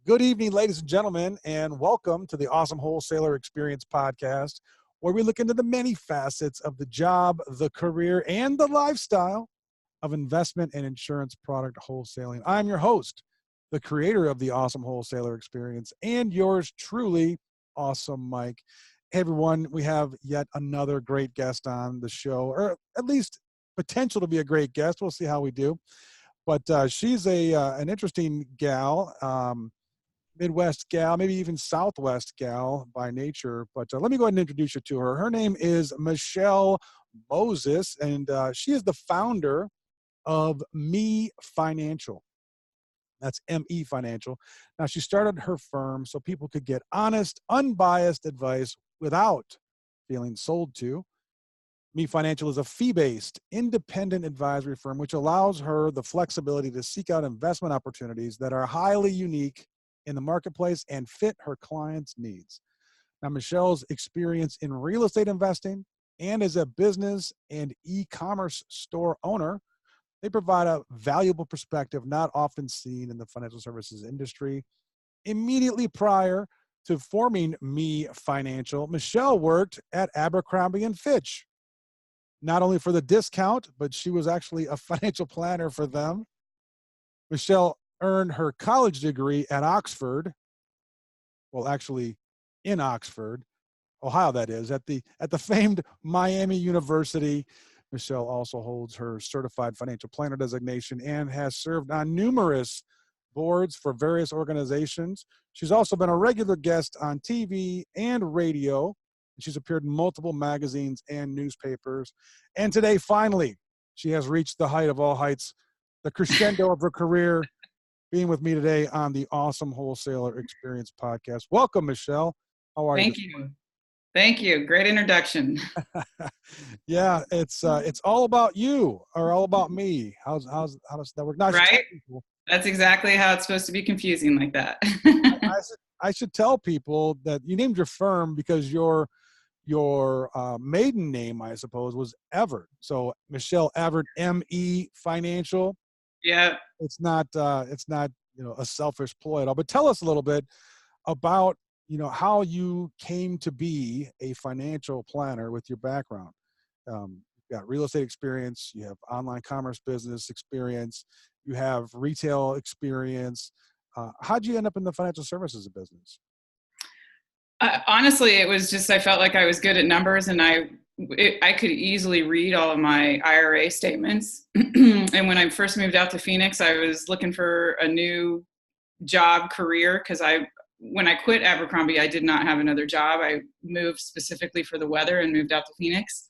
Good evening, ladies and gentlemen, and welcome to the Awesome Wholesaler Experience podcast, where we look into the many facets of the job, the career, and the lifestyle of investment and insurance product wholesaling. I'm your host, the creator of the Awesome Wholesaler Experience, and yours truly, Awesome Mike. Hey, everyone, we have yet another great guest on the show, or at least potential to be a great guest. We'll see how we do. But she's an interesting gal. Midwest gal, maybe even Southwest gal by nature. But let me go ahead and introduce you to her. Her name is Michelle Moses, and she is the founder of MeFinancial. That's M-E Financial. Now, she started her firm so people could get honest, unbiased advice without feeling sold to. MeFinancial is a fee-based, independent advisory firm which allows her the flexibility to seek out investment opportunities that are highly unique in the marketplace and fit her clients' needs. Now, Michelle's experience in real estate investing and as a business and e-commerce store owner, they provide a valuable perspective not often seen in the financial services industry. Immediately prior to forming MeFinancial, Michelle worked at Abercrombie Fitch, not only for the discount, but she was actually a financial planner for them. Michelle earned her college degree at Oxford, well, actually in Oxford, Ohio, that is, at the famed Miami University. Michelle also holds her Certified Financial Planner Designation and has served on numerous boards for various organizations. She's also been a regular guest on TV and radio. She's appeared in multiple magazines and newspapers. And today, finally, she has reached the height of all heights, the crescendo of her career, being with me today on the Awesome Wholesaler Experience podcast. Welcome, Michelle. How are you? Thank you. Thank you. Great introduction. Yeah, it's all about you or all about me. How does that work? No, right? That's exactly how it's supposed to be confusing like that. I should tell people that you named your firm because your maiden name, I suppose, was Evard. So Michelle Evard, M-E Financial. Yeah. It's not a selfish ploy at all. But tell us a little bit about, how you came to be a financial planner with your background. You've got real estate experience, you have online commerce business experience, you have retail experience. How'd you end up in the financial services business? Honestly, it was just I felt like I was good at numbers, and I could easily read all of my IRA statements. And when I first moved out to Phoenix, I was looking for a new job career because when I quit Abercrombie, I did not have another job. I moved specifically for the weather and moved out to Phoenix.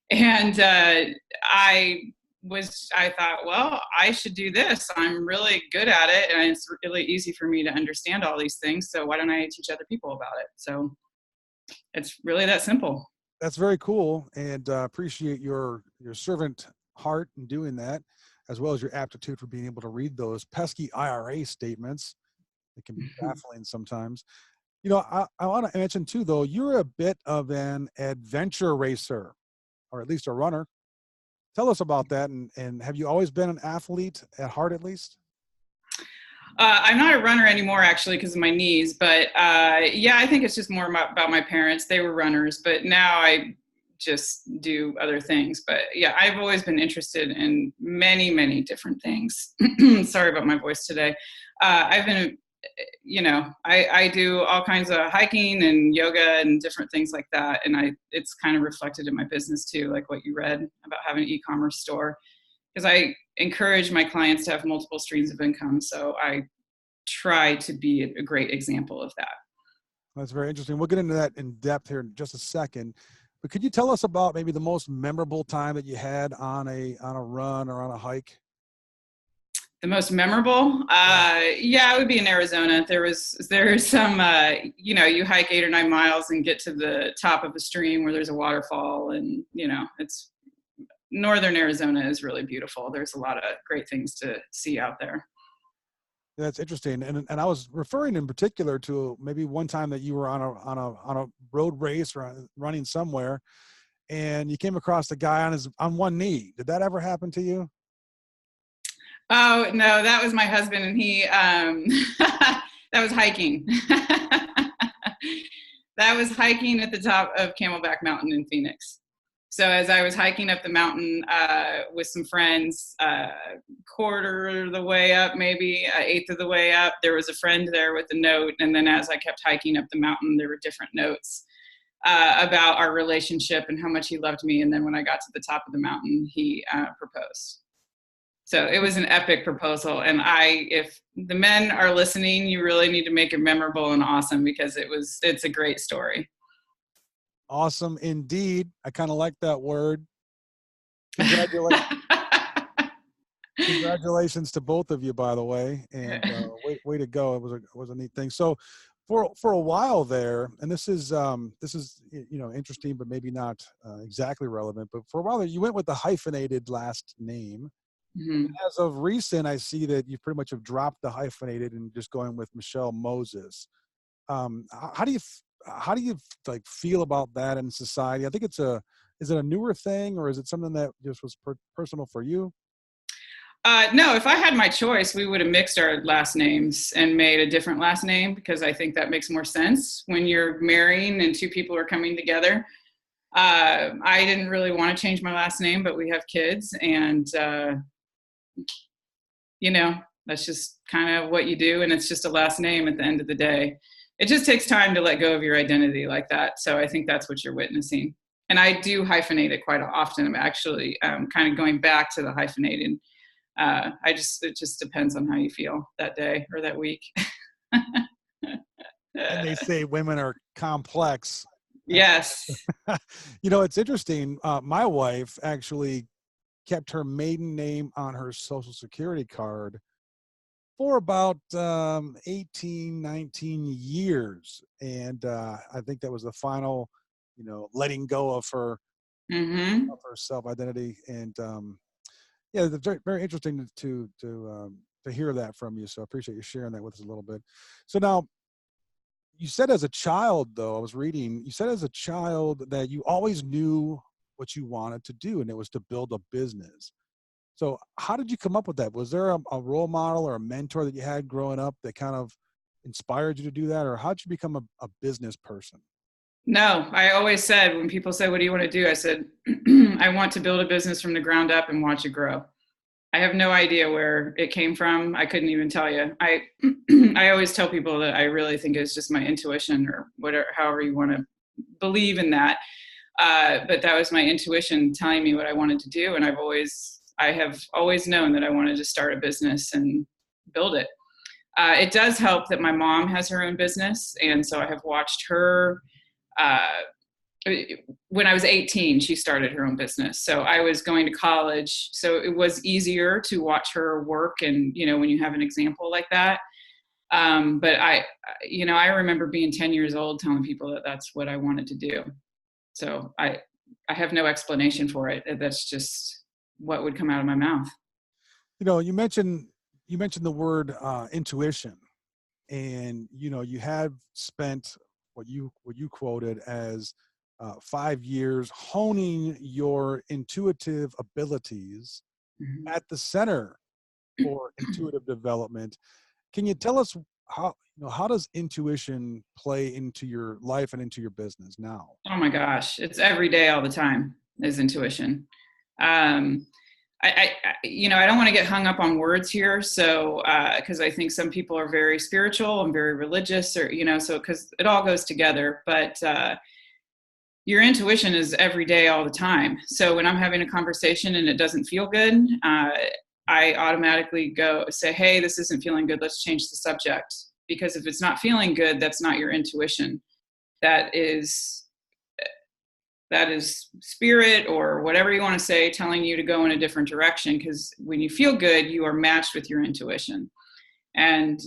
And I thought, well, I should do this. I'm really good at it, and it's really easy for me to understand all these things. So why don't I teach other people about it? So it's really that simple. That's very cool, and appreciate your servant heart in doing that, as well as your aptitude for being able to read those pesky IRA statements. It can be baffling sometimes. I want to mention too, though, you're a bit of an adventure racer, or at least a runner. Tell us about that, and have you always been an athlete at heart, at least? I'm not a runner anymore, actually, because of my knees. But I think it's just more about my parents. They were runners, but now I just do other things. But yeah, I've always been interested in many, many different things. Sorry about my voice today. I've been, I do all kinds of hiking and yoga and different things like that. And it's kind of reflected in my business too, like what you read about having an e-commerce store, because I encourage my clients to have multiple streams of income. So I try to be a great example of that. That's very interesting. We'll get into that in depth here in just a second. But could you tell us about maybe the most memorable time that you had on a run or on a hike? The most memorable? It would be in Arizona. There's some, you hike 8 or 9 miles and get to the top of a stream where there's a waterfall, and, it's northern Arizona is really beautiful. There's a lot of great things to see out there. That's interesting. And I was referring in particular to maybe one time that you were on a road race or running somewhere, and you came across the guy on one knee. Did that ever happen to you? Oh, no, that was my husband. And he, that That was hiking. That was hiking at the top of Camelback Mountain in Phoenix. So as I was hiking up the mountain with some friends, quarter of the way up, maybe eighth of the way up, there was a friend there with a note. And then as I kept hiking up the mountain, there were different notes about our relationship and how much he loved me. And then when I got to the top of the mountain, he proposed. So it was an epic proposal. And if the men are listening, you really need to make it memorable and awesome, because it's a great story. Awesome indeed. I kind of like that word. Congratulations. Congratulations to both of you, by the way. And way to go. It was a neat thing. So for a while there, and this is interesting, but maybe not exactly relevant, but for a while there, you went with the hyphenated last name. Mm-hmm. As of recent, I see that you pretty much have dropped the hyphenated and just going with Michelle Moses. How do you like feel about that in society? I think is it a newer thing, or is it something that just was personal for you? No, if I had my choice, we would have mixed our last names and made a different last name, because I think that makes more sense when you're marrying and two people are coming together. I didn't really want to change my last name, but we have kids, and that's just kind of what you do. And it's just a last name at the end of the day. It just takes time to let go of your identity like that. So I think that's what you're witnessing. And I do hyphenate it quite often. I'm actually kind of going back to the hyphenated. It just depends on how you feel that day or that week. And they say women are complex. Yes. It's interesting. My wife actually kept her maiden name on her Social Security card for about 18, 19 years. And I think that was the final, letting go of her, Mm-hmm. of her self-identity. And it's very, very interesting to hear that from you. So I appreciate you sharing that with us a little bit. So now, you said as a child, though, I was reading, you said as a child that you always knew what you wanted to do, and it was to build a business. So how did you come up with that? Was there a role model or a mentor that you had growing up that kind of inspired you to do that? Or how did you become a business person? No, I always said, when people say, what do you want to do? I said, I want to build a business from the ground up and watch it grow. I have no idea where it came from. I couldn't even tell you. I always tell people that I really think it's just my intuition, or whatever, however you want to believe in that. But that was my intuition telling me what I wanted to do. And I have always known that I wanted to start a business and build it. It does help that my mom has her own business. And so I have watched her, when I was 18, she started her own business. So I was going to college. So it was easier to watch her work. And, when you have an example like that. But I remember being 10 years old telling people that that's what I wanted to do. So I have no explanation for it. That's just what would come out of my mouth. You mentioned the word intuition, and you have spent what you quoted as 5 years honing your intuitive abilities Mm-hmm. at the Center for Intuitive Development. Can you tell us how does intuition play into your life and into your business now? Oh my gosh, it's every day, all the time is intuition. I don't want to get hung up on words here. So, cause I think some people are very spiritual and very religious, or, so, cause it all goes together, but, your intuition is every day, all the time. So when I'm having a conversation and it doesn't feel good, I automatically say, hey, this isn't feeling good. Let's change the subject. Because if it's not feeling good, that's not your intuition. That is spirit, or whatever you want to say, telling you to go in a different direction. Because when you feel good, you are matched with your intuition. And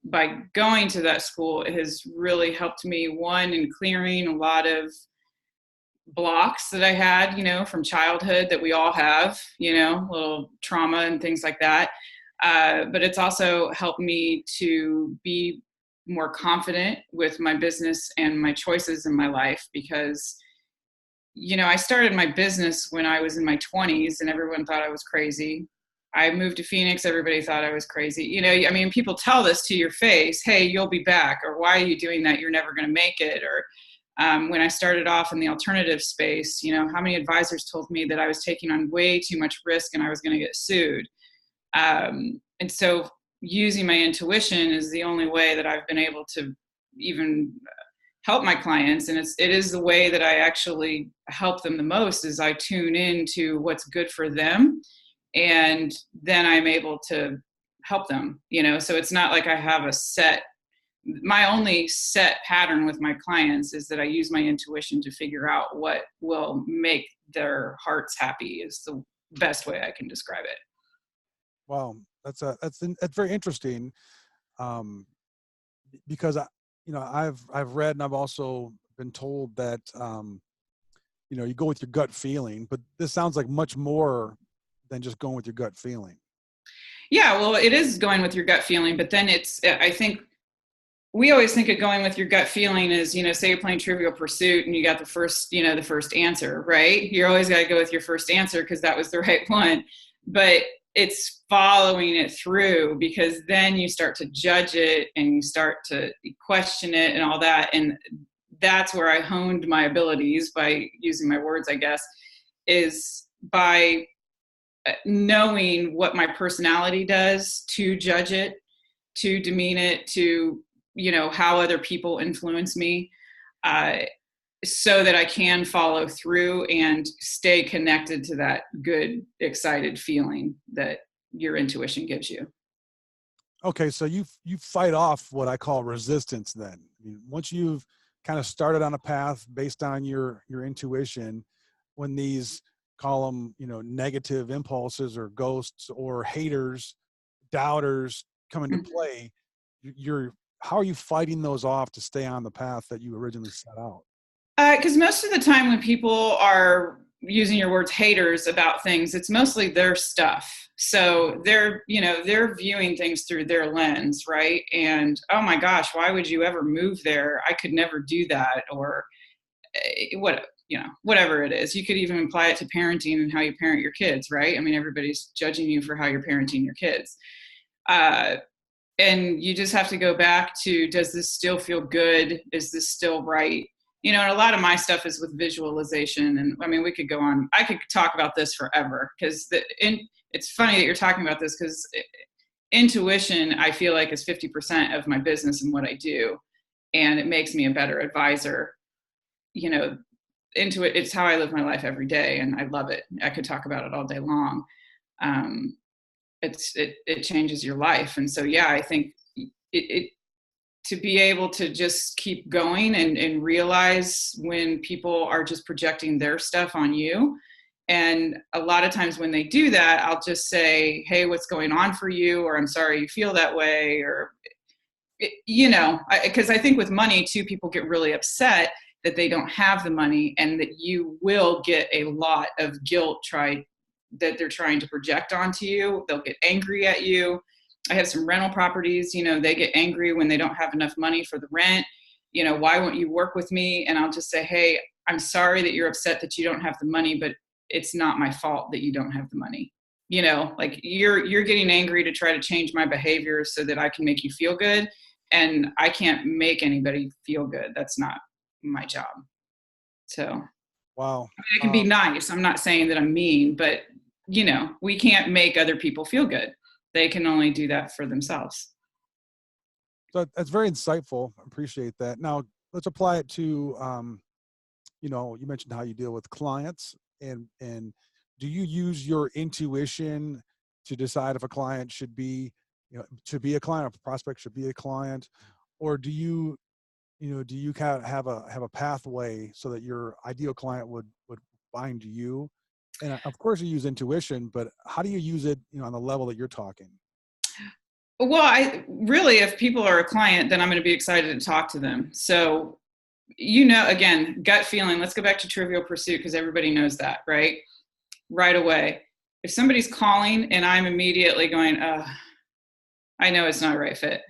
by going to that school, it has really helped me, one, in clearing a lot of blocks that I had, from childhood, that we all have, little trauma and things like that. But it's also helped me to be more confident with my business and my choices in my life, because, I started my business when I was in my 20s and everyone thought I was crazy. I moved to Phoenix. Everybody thought I was crazy. You know, I mean, people tell this to your face, hey, you'll be back, or why are you doing that? You're never going to make it. Or when I started off in the alternative space, you know, how many advisors told me that I was taking on way too much risk and I was going to get sued. And so using my intuition is the only way that I've been able to even help my clients. And it is the way that I actually help them the most, is I tune into what's good for them. And then I'm able to help them, you know. So it's not like I have my only set pattern with my clients is that I use my intuition to figure out what will make their hearts happy, is the best way I can describe it. Wow. That's very interesting. Because I've read, and I've also been told that, you go with your gut feeling, but this sounds like much more than just going with your gut feeling. Yeah, well, it is going with your gut feeling, but then I think we always think of going with your gut feeling as, you know, say you're playing Trivial Pursuit and you got the first answer, right? You're always got to go with your first answer because that was the right one. But it's following it through, because then you start to judge it and you start to question it and all that. And that's where I honed my abilities by using my words, I guess, is by knowing what my personality does to judge it, to demean it, to, you know, how other people influence me, so that I can follow through and stay connected to that good, excited feeling that your intuition gives you. Okay. So you fight off what I call resistance then. I mean, once you've kind of started on a path based on your intuition, when these, call them, negative impulses or ghosts or haters, doubters come into play, how are you fighting those off to stay on the path that you originally set out? Because most of the time when people are using your words haters about things, it's mostly their stuff. So they're viewing things through their lens, right? And, oh my gosh, why would you ever move there? I could never do that. Or whatever it is. You could even apply it to parenting and how you parent your kids, right? I mean, everybody's judging you for how you're parenting your kids. And you just have to go back to, does this still feel good? Is this still right? You know, and a lot of my stuff is with visualization. And I mean, we could go on. I could talk about this forever, because it's funny that you're talking about this, because intuition, I feel like, is 50% of my business and what I do. And it makes me a better advisor. You know, it's how I live my life every day. And I love it. I could talk about it all day long. It changes your life. And so, yeah, I think to be able to just keep going and realize when people are just projecting their stuff on you. And a lot of times when they do that, I'll just say, hey, what's going on for you? Or I'm sorry you feel that way. Or, because I think with money too, people get really upset that they don't have the money, and that you will get a lot of guilt that they're trying to project onto you. They'll get angry at you. I have some rental properties, they get angry when they don't have enough money for the rent. Why won't you work with me? And I'll just say, hey, I'm sorry that you're upset that you don't have the money, but it's not my fault that you don't have the money. Like you're getting angry to try to change my behavior so that I can make you feel good. And I can't make anybody feel good. That's not my job. So, wow. I mean, it can be nice. I'm not saying that I'm mean, but we can't make other people feel good. They can only do that for themselves. So that's very insightful. I appreciate that. Now let's apply it to, you mentioned how you deal with clients, and do you use your intuition to decide if a client should be, to be a client, or a prospect should be a client, or do you kind of have a pathway so that your ideal client would find you? And of course you use intuition, but how do you use it, on the level that you're talking? Well, if people are a client, then I'm going to be excited to talk to them. So, again, gut feeling, let's go back to Trivial Pursuit, because everybody knows that, right? Right away. If somebody's calling and I'm immediately going, I know it's not a right fit.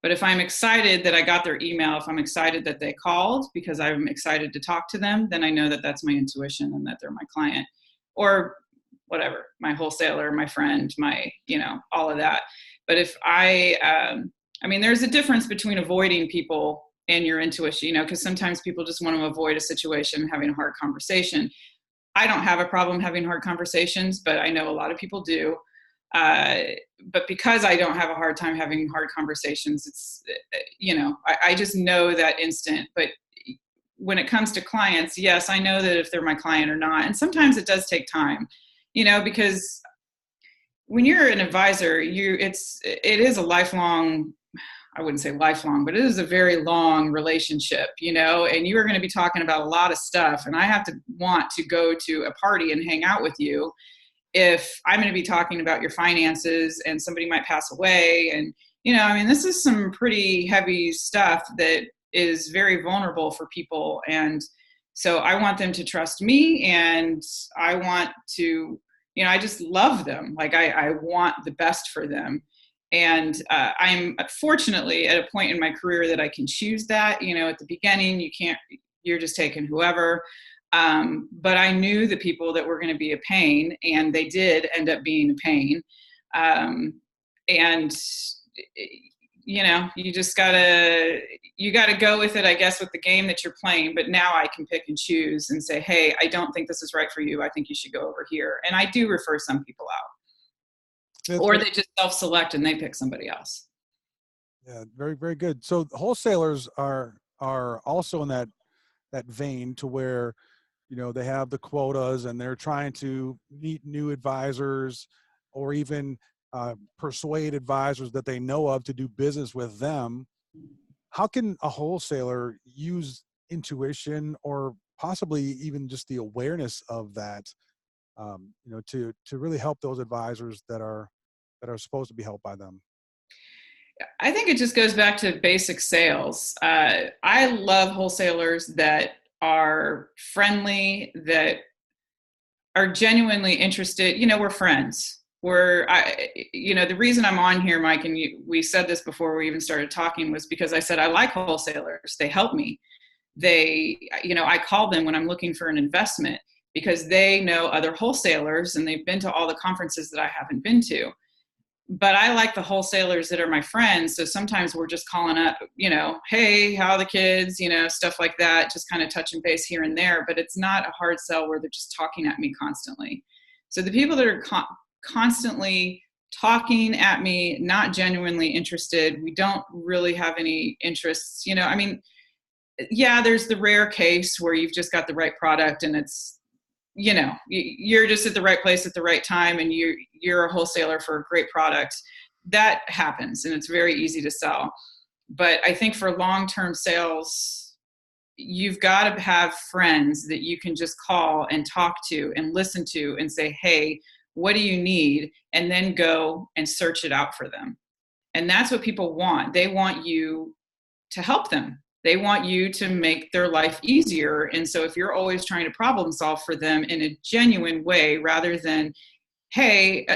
But if I'm excited that I got their email, if I'm excited that they called because I'm excited to talk to them, then I know that that's my intuition and that they're my client. Or, whatever, my wholesaler, my friend, my, all of that. But if there's a difference between avoiding people and your intuition, because sometimes people just want to avoid a situation, having a hard conversation. I don't have a problem having hard conversations, but I know a lot of people do. But because I don't have a hard time having hard conversations, it's, I just know that instant. But when it comes to clients, yes, I know that if they're my client or not. And sometimes it does take time, because when you're an advisor, it is a lifelong, I wouldn't say lifelong, but it is a very long relationship, and you are going to be talking about a lot of stuff. And I have to want to go to a party and hang out with you if I'm going to be talking about your finances and somebody might pass away. And, this is some pretty heavy stuff that is very vulnerable for people. And so I want them to trust me, and I want to, I just love them. Like I want the best for them. And I'm fortunately at a point in my career that I can choose that. At the beginning, you're just taking whoever. But I knew the people that were going to be a pain, and they did end up being a pain. And you just gotta go with it, I guess, with the game that you're playing. But now I can pick and choose and say, hey, I don't think this is right for you. I think you should go over here. And I do refer some people out, or they just self-select and they pick somebody else. Yeah, very, very good. So wholesalers are also in that vein, to where, they have the quotas and they're trying to meet new advisors, or even persuade advisors that they know of to do business with them. How can a wholesaler use intuition, or possibly even just the awareness of that, to really help those advisors that are supposed to be helped by them? I think it just goes back to basic sales. I love wholesalers that are friendly, that are genuinely interested. We're friends. The reason I'm on here, Mike, and we said this before we even started talking, was because I said I like wholesalers. They help me. I call them when I'm looking for an investment, because they know other wholesalers and they've been to all the conferences that I haven't been to. But I like the wholesalers that are my friends. So sometimes we're just calling up, hey, how are the kids, stuff like that, just kind of touching base here and there. But it's not a hard sell where they're just talking at me constantly. So the people that are constantly talking at me, not genuinely interested, we don't really have any interests. Yeah, there's the rare case where you've just got the right product and it's, you're just at the right place at the right time, and you're a wholesaler for a great product. That happens, and it's very easy to sell. But I think for long-term sales, you've got to have friends that you can just call and talk to and listen to and say, hey, what do you need? And then go and search it out for them. And that's what people want. They want you to help them. They want you to make their life easier. And so if you're always trying to problem solve for them in a genuine way, rather than, hey,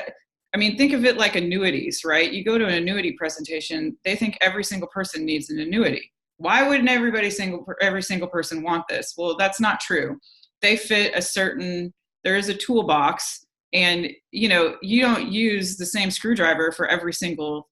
think of it like annuities, right? You go to an annuity presentation, they think every single person needs an annuity. Why wouldn't every single person want this? Well, that's not true. They fit there is a toolbox, and you don't use the same screwdriver for every single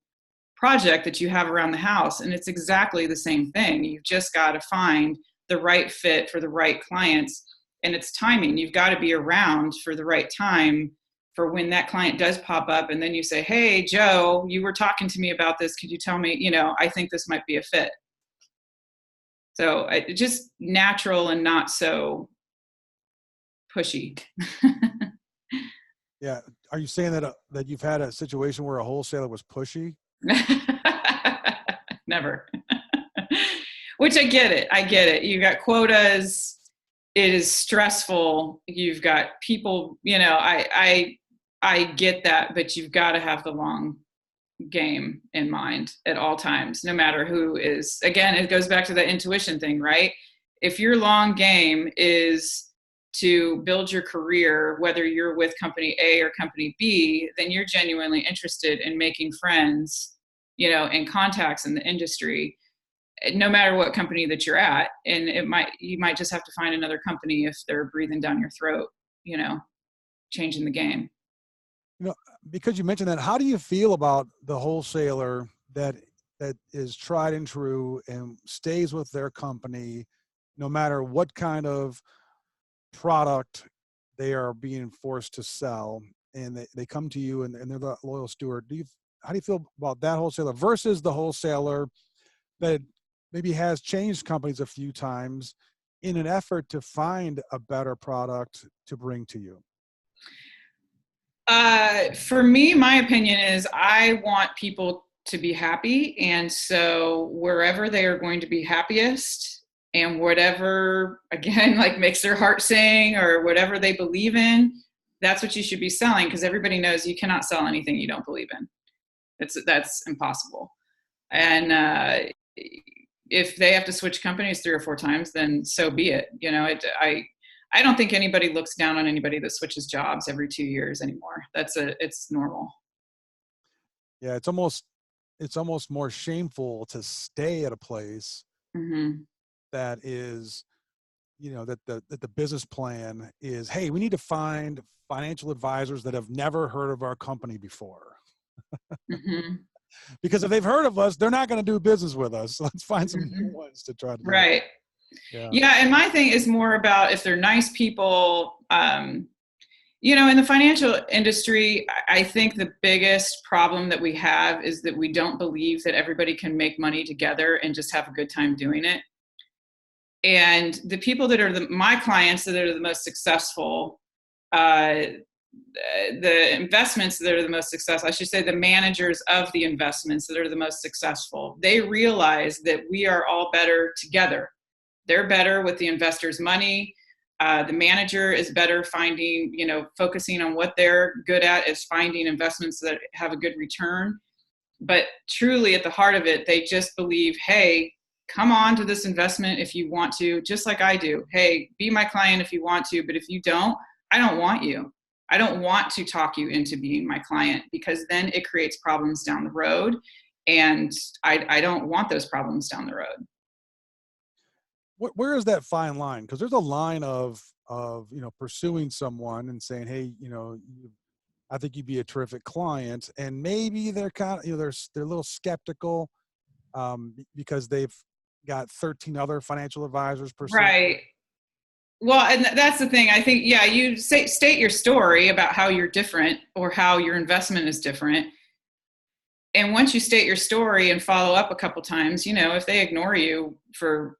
project that you have around the house. And it's exactly the same thing. You've just got to find the right fit for the right clients. And it's timing. You've got to be around for the right time for when that client does pop up. And then you say, hey, Joe, you were talking to me about this. Could you tell me, I think this might be a fit. So just natural and not so pushy. Yeah. Are you saying that you've had a situation where a wholesaler was pushy? Never. Which I get it. You got quotas. It is stressful. You've got people, I get that, but you've got to have the long game in mind at all times, no matter who is. Again, it goes back to the intuition thing, right? If your long game is to build your career, whether you're with company A or company B, then you're genuinely interested in making friends, and contacts in the industry, no matter what company that you're at. And you might just have to find another company if they're breathing down your throat, changing the game. You know, because you mentioned that, how do you feel about the wholesaler that is tried and true and stays with their company no matter what kind of product they are being forced to sell, and they come to you and they're the loyal steward? How do you feel about that wholesaler versus the wholesaler that maybe has changed companies a few times in an effort to find a better product to bring to you? For me, my opinion is I want people to be happy. And so wherever they are going to be happiest and whatever, again, like makes their heart sing or whatever they believe in, that's what you should be selling, because everybody knows you cannot sell anything you don't believe in. That's impossible. And if they have to switch companies 3 or 4 times, then so be it. You know, I don't think anybody looks down on anybody that switches jobs every 2 years anymore. It's normal. Yeah, it's almost more shameful to stay at a place Mm-hmm. that is, that the business plan is, hey, we need to find financial advisors that have never heard of our company before. Mm-hmm. Because if they've heard of us, they're not going to do business with us. So let's find some Mm-hmm. new ones to try to do. Right. Yeah. Yeah. And my thing is more about if they're nice people. In the financial industry, I think the biggest problem that we have is that we don't believe that everybody can make money together and just have a good time doing it. And the people that are my clients that are the most successful, the investments that are the most successful, I should say the managers of the investments that are the most successful, they realize that we are all better together. They're better with the investor's money. The manager is better focusing on what they're good at is finding investments that have a good return. But truly at the heart of it, they just believe, hey, come on to this investment if you want to, just like I do. Hey, be my client if you want to, but if you don't, I don't want you. I don't want to talk you into being my client, because then it creates problems down the road. And I don't want those problems down the road. Where is that fine line? Because there's a line of pursuing someone and saying, hey, I think you'd be a terrific client, and maybe they're kind of they're a little skeptical because they've got 13 other financial advisors pursuing. Right. Well, and that's the thing. I think, yeah, you state your story about how you're different or how your investment is different. And once you state your story and follow up a couple times, if they ignore you for,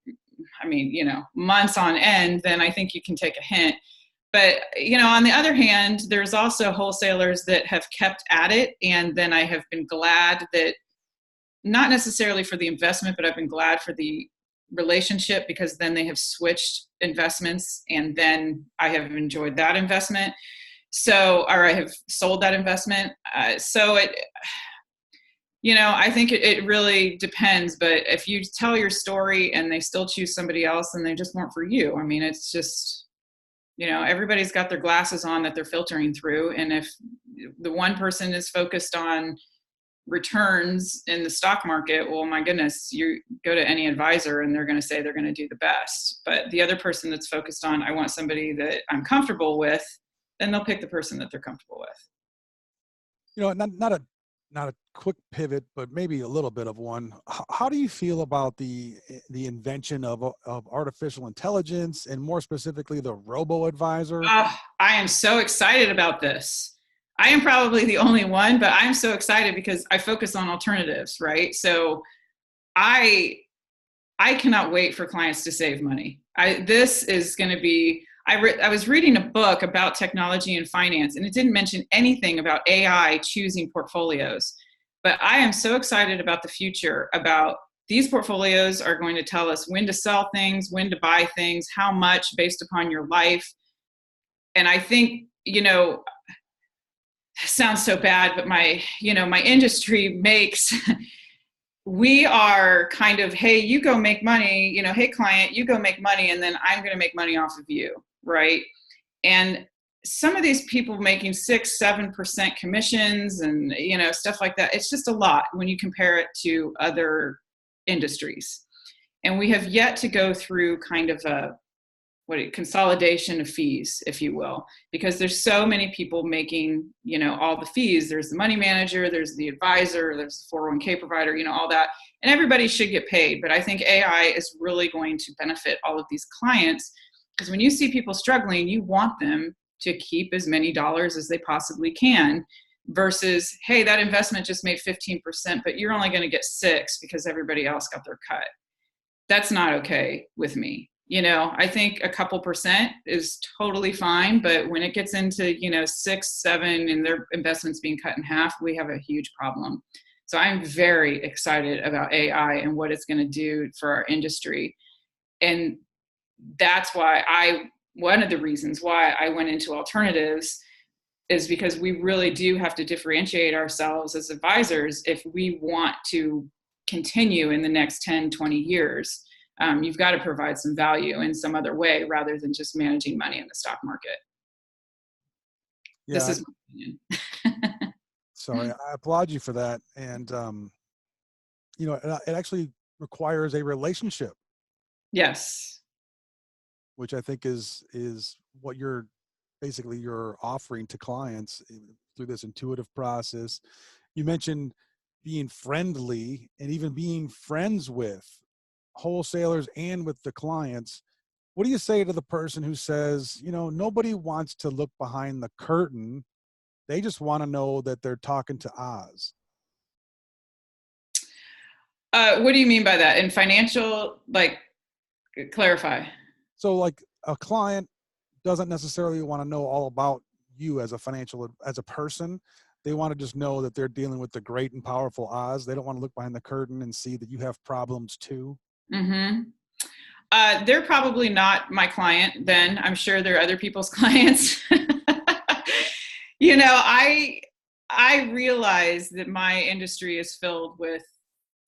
months on end, then I think you can take a hint. But, on the other hand, there's also wholesalers that have kept at it. And then I have been glad that, not necessarily for the investment, but I've been glad for the relationship, because then they have switched investments and then I have enjoyed that investment. Or I have sold that investment. I think it really depends. But if you tell your story and they still choose somebody else, then they just weren't for you. I mean, it's just, everybody's got their glasses on that they're filtering through. And if the one person is focused on returns in the stock market, well, my goodness, you go to any advisor and they're going to say they're going to do the best. But the other person that's focused on, I want somebody that I'm comfortable with, then they'll pick the person that they're comfortable with. Not a quick pivot, but maybe a little bit of one. How do you feel about the invention of artificial intelligence, and more specifically the robo-advisor? I am so excited about this. I am probably the only one, but I'm so excited because I focus on alternatives, right? So I cannot wait for clients to save money. This is going to be, I was reading a book about technology and finance, and it didn't mention anything about AI choosing portfolios. But I am so excited about the future, about these portfolios are going to tell us when to sell things, when to buy things, how much based upon your life. And I think, sounds so bad, but my industry makes, we are kind of, hey, you go make money, hey client, you go make money, and then I'm going to make money off of you. Right. And some of these people making 6-7% commissions and, stuff like that. It's just a lot when you compare it to other industries. And we have yet to go through kind of consolidation of fees, if you will, because there's so many people making, all the fees. There's the money manager, there's the advisor, there's the 401k provider, all that, and everybody should get paid. But I think AI is really going to benefit all of these clients, because when you see people struggling, you want them to keep as many dollars as they possibly can, versus, hey, that investment just made 15%, but you're only going to get 6 because everybody else got their cut. That's not okay with me. I think a couple percent is totally fine, but when it gets into, 6, 7 and their investments being cut in half, we have a huge problem. So I'm very excited about AI and what it's going to do for our industry. And that's why one of the reasons why I went into alternatives is because we really do have to differentiate ourselves as advisors if we want to continue in the next 10, 20 years. You've got to provide some value in some other way rather than just managing money in the stock market. Yeah, this is my opinion. So I applaud you for that. And, it actually requires a relationship. Yes. Which I think is what you're offering to clients through this intuitive process. You mentioned being friendly and even being friends with wholesalers and with the clients. What do you say to the person who says, nobody wants to look behind the curtain. They just want to know that they're talking to Oz? What do you mean by that? In financial, clarify. So a client doesn't necessarily want to know all about you as a person. They want to just know that they're dealing with the great and powerful Oz. They don't want to look behind the curtain and see that you have problems too. Mm-hmm. They're probably not my client then. I'm sure they're other people's clients. I realize that my industry is filled with,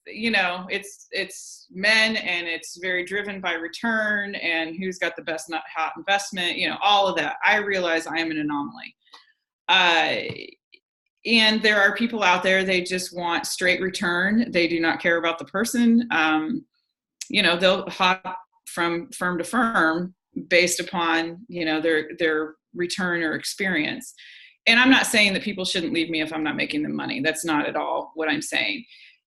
it's men, and it's very driven by return and who's got the best hot investment, all of that. I realize I am an anomaly. And there are people out there, they just want straight return. They do not care about the person. They'll hop from firm to firm based upon, their return or experience. And I'm not saying that people shouldn't leave me if I'm not making them money. That's not at all what I'm saying.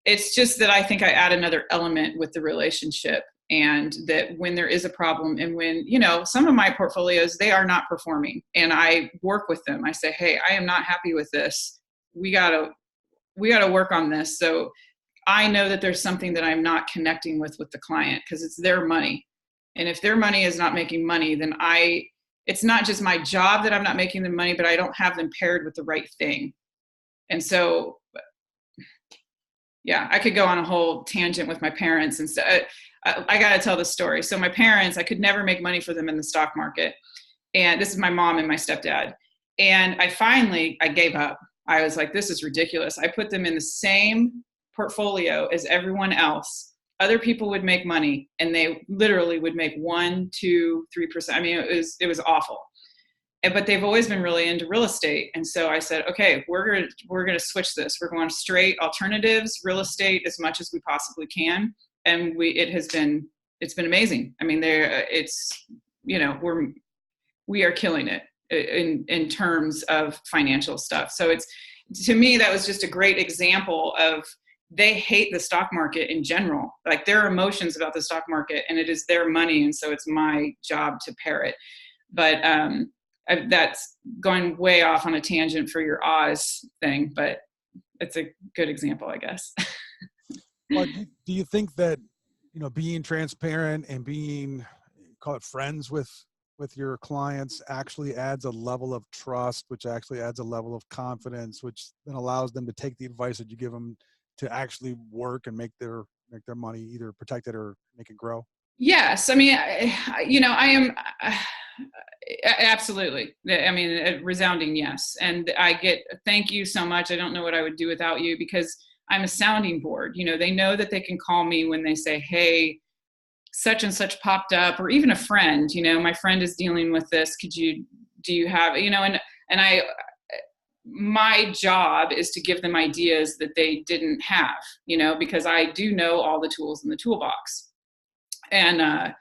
It's just that I think I add another element with the relationship, and that when there is a problem, and when, some of my portfolios, they are not performing, and I work with them. I say, hey, I am not happy with this. We gotta work on this. So I know that there's something that I'm not connecting with the client, because it's their money. And if their money is not making money, then it's not just my job that I'm not making them money, but I don't have them paired with the right thing. And so, yeah, I could go on a whole tangent with my parents and stuff. I got to tell the story. So my parents, I could never make money for them in the stock market. And this is my mom and my stepdad. And I gave up. I was like, this is ridiculous. I put them in the same portfolio as everyone else. Other people would make money, and they literally would make 1%, 2%, 3%. I mean, it was awful. But they've always been really into real estate. And so I said, okay, we're going to switch this. We're going straight alternatives, real estate, as much as we possibly can. And it's been amazing. I mean, we are killing it in terms of financial stuff. So to me, that was just a great example of, they hate the stock market in general, like their emotions about the stock market, and it is their money. And so it's my job to pair it. But that's going way off on a tangent for your Oz thing, but it's a good example, I guess. Well, do you think that, being transparent and being, call it friends with your clients, actually adds a level of trust, which actually adds a level of confidence, which then allows them to take the advice that you give them to actually work and make their money, either protect it or make it grow? Yes. I mean, I am absolutely. I mean, a resounding yes. And thank you so much. I don't know what I would do without you, because I'm a sounding board. They know that they can call me when they say, hey, such and such popped up, or even a friend, my friend is dealing with this. Do you have, and my job is to give them ideas that they didn't have, because I do know all the tools in the toolbox. And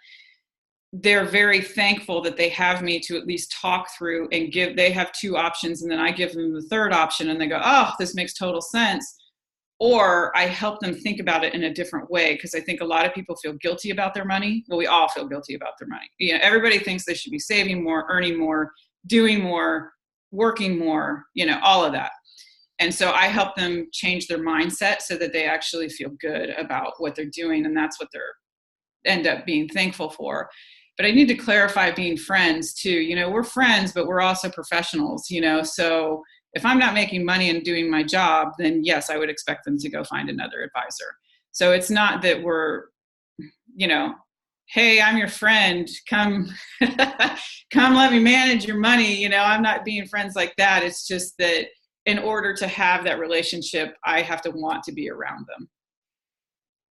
they're very thankful that they have me to at least talk through and they have two options, and then I give them the third option and they go, oh, this makes total sense. Or I help them think about it in a different way, because I think a lot of people feel guilty about their money. Well, we all feel guilty about their money. Everybody thinks they should be saving more, earning more, doing more, working more, all of that. And so I help them change their mindset so that they actually feel good about what they're doing, and that's what they're end up being thankful for. But I need to clarify being friends too. We're friends, but we're also professionals, so if I'm not making money and doing my job, then yes, I would expect them to go find another advisor. So it's not that we're, hey, I'm your friend, come come let me manage your money. I'm not being friends like that. It's just that in order to have that relationship, I have to want to be around them.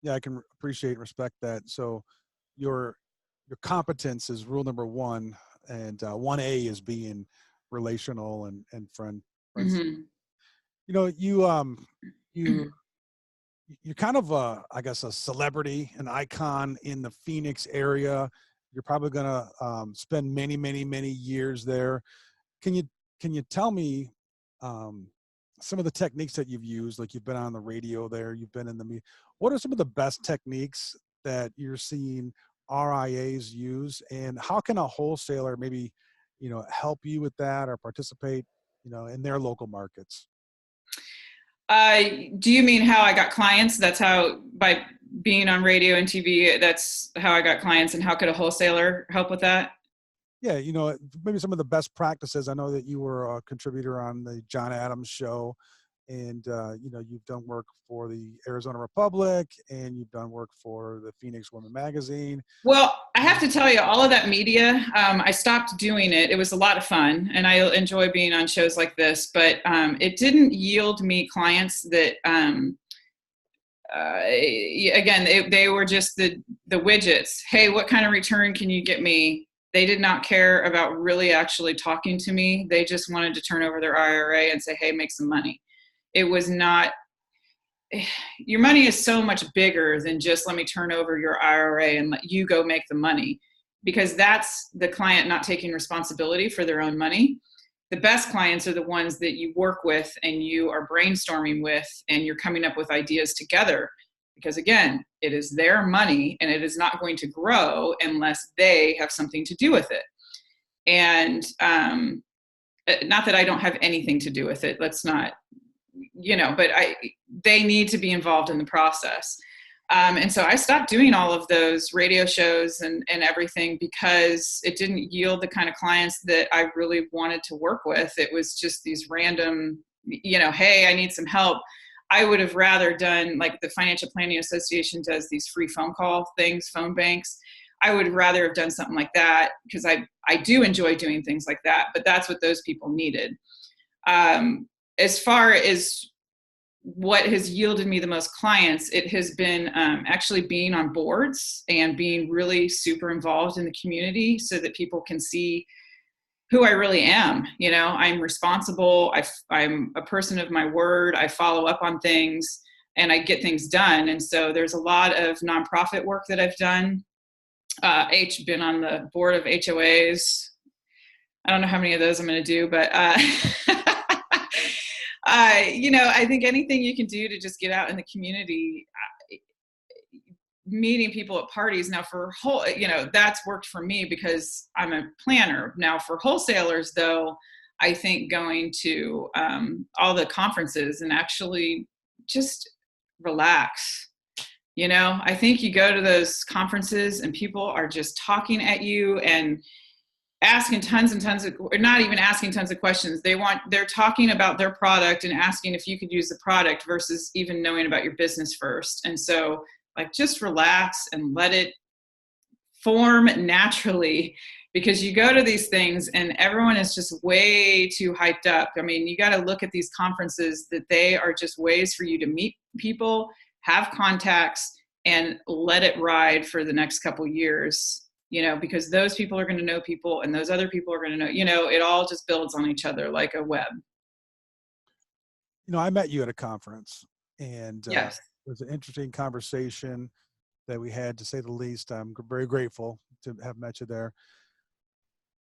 Yeah, I can appreciate and respect that. So your competence is rule number one, and 1A is being relational and friends. Mm-hmm. You you're kind of I guess a celebrity, an icon in the Phoenix area. You're probably gonna spend many, many, many years there. Can you tell me some of the techniques that you've used? Like, you've been on the radio there, you've been in the media. What are some of the best techniques that you're seeing RIAs use, and how can a wholesaler maybe help you with that or participate in their local markets? Do you mean how I got clients? That's how, by being on radio and TV, that's how I got clients, and how could a wholesaler help with that? Yeah, maybe some of the best practices. I know that you were a contributor on the John Adams show, and you've done work for the Arizona Republic, and you've done work for the Phoenix Women magazine. Well, I have to tell you, all of that media, I stopped doing it. It was a lot of fun, and I enjoy being on shows like this, but it didn't yield me clients that, again, they were just the widgets. Hey, what kind of return can you get me? They did not care about really actually talking to me. They just wanted to turn over their IRA and say, hey, make some money. It was not, your money is so much bigger than just let me turn over your IRA and let you go make the money, because that's the client not taking responsibility for their own money. The best clients are the ones that you work with and you are brainstorming with and you're coming up with ideas together, because again, it is their money and it is not going to grow unless they have something to do with it. And not that I don't have anything to do with it. Let's not, but they need to be involved in the process. And so I stopped doing all of those radio shows and everything, because it didn't yield the kind of clients that I really wanted to work with. It was just these random, hey, I need some help. I would have rather done, like the Financial Planning Association does these free phone call things, phone banks. I would rather have done something like that, because I do enjoy doing things like that, but that's what those people needed. As far as what has yielded me the most clients, it has been actually being on boards and being really super involved in the community so that people can see who I really am. I'm responsible. I'm a person of my word. I follow up on things and I get things done. And so there's a lot of nonprofit work that I've done. Been on the board of HOAs. I don't know how many of those I'm going to do, but I think anything you can do to just get out in the community, meeting people at parties. Now that's worked for me because I'm a planner. Now for wholesalers though, I think going to all the conferences and actually just relax. I think you go to those conferences and people are just talking at you and asking tons and tons of, or not even asking tons of questions. They're talking about their product and asking if you could use the product versus even knowing about your business first. And so just relax and let it form naturally, because you go to these things and everyone is just way too hyped up. I mean, you got to look at these conferences that they are just ways for you to meet people, have contacts, and let it ride for the next couple years, because those people are going to know people and those other people are going to know, it all just builds on each other like a web. I met you at a conference, and Yes. it was an interesting conversation. that we had, to say the least. I'm very grateful to have met you there.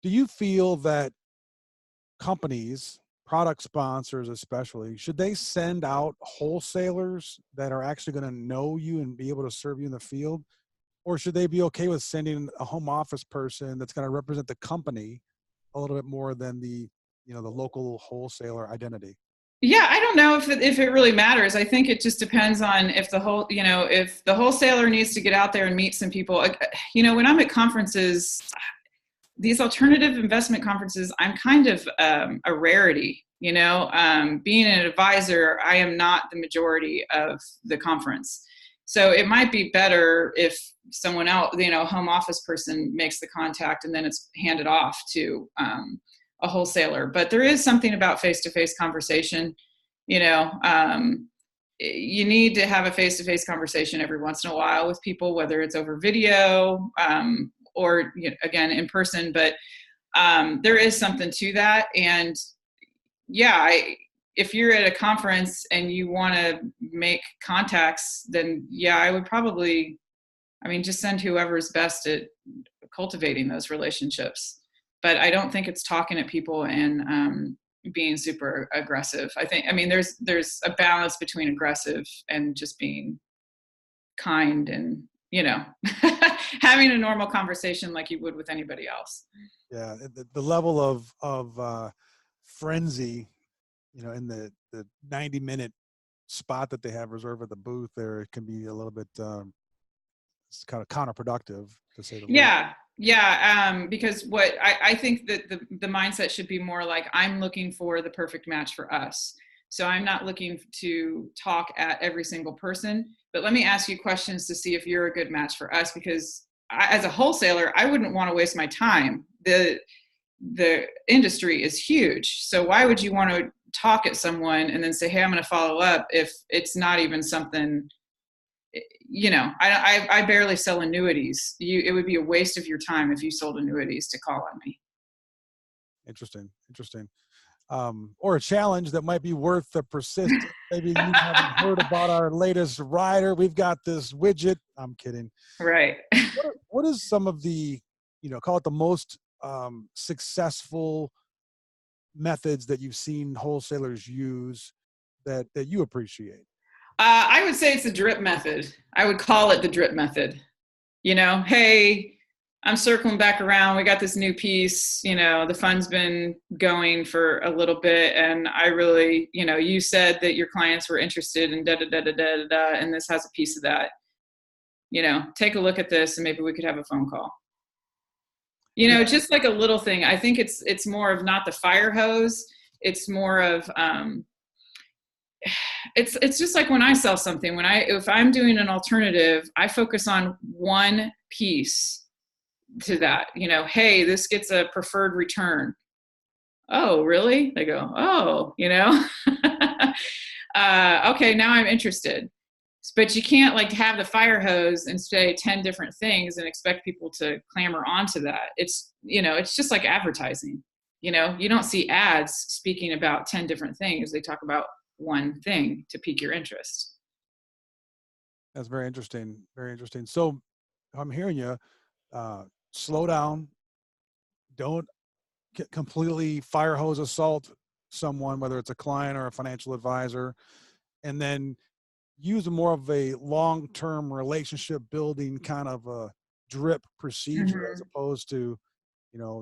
Do you feel that companies, product sponsors especially, should they send out wholesalers that are actually going to know you and be able to serve you in the field? Or should they be okay with sending a home office person that's going to represent the company a little bit more than the local wholesaler identity? Yeah, I don't know if it really matters. I think it just depends on if if the wholesaler needs to get out there and meet some people. When I'm at conferences, these alternative investment conferences, I'm kind of a rarity. Being an advisor, I am not the majority of the conference. So it might be better if someone else, home office person makes the contact and then it's handed off to a wholesaler. But there is something about face-to-face conversation. You need to have a face-to-face conversation every once in a while with people, whether it's over video or again in person. But there is something to that. And yeah, if you're at a conference and you want to make contacts, then yeah, I would probably, just send whoever's best at cultivating those relationships. But I don't think it's talking at people and being super aggressive. There's a balance between aggressive and just being kind and, having a normal conversation like you would with anybody else. Yeah, the level of frenzy, in the 90-minute spot that they have reserved at the booth there, it can be a little bit it's kind of counterproductive, to say the least. Yeah. Because what I think that the mindset should be more like, I'm looking for the perfect match for us. So I'm not looking to talk at every single person, but let me ask you questions to see if you're a good match for us. Because as a wholesaler, I wouldn't want to waste my time. The industry is huge. So why would you want to talk at someone and then say, hey, I'm going to follow up, if it's not even something, I barely sell annuities. It would be a waste of your time if you sold annuities to call on me. Interesting. Or a challenge that might be worth the persistence. Maybe you haven't heard about our latest rider. We've got this widget. I'm kidding. Right. What is some of the, call it the most successful methods that you've seen wholesalers use that you appreciate? I would say it's the drip method. I would call it the drip method. Hey, I'm circling back around. We got this new piece, the fund's been going for a little bit. And I really, you said that your clients were interested in and this has a piece of that. Take a look at this and maybe we could have a phone call. Just like a little thing. I think it's more of not the fire hose. It's more of, it's just like when I sell something, if I'm doing an alternative, I focus on one piece to that, hey, this gets a preferred return. Oh, really? They go, oh, okay, now I'm interested. But you can't have the fire hose and say 10 different things and expect people to clamor onto that. It's just like advertising. You don't see ads speaking about 10 different things. They talk about one thing to pique your interest. That's very interesting. Very interesting. So I'm hearing you, slow down. Don't completely fire hose assault someone, whether it's a client or a financial advisor, and then use more of a long-term relationship building kind of a drip procedure, as opposed to,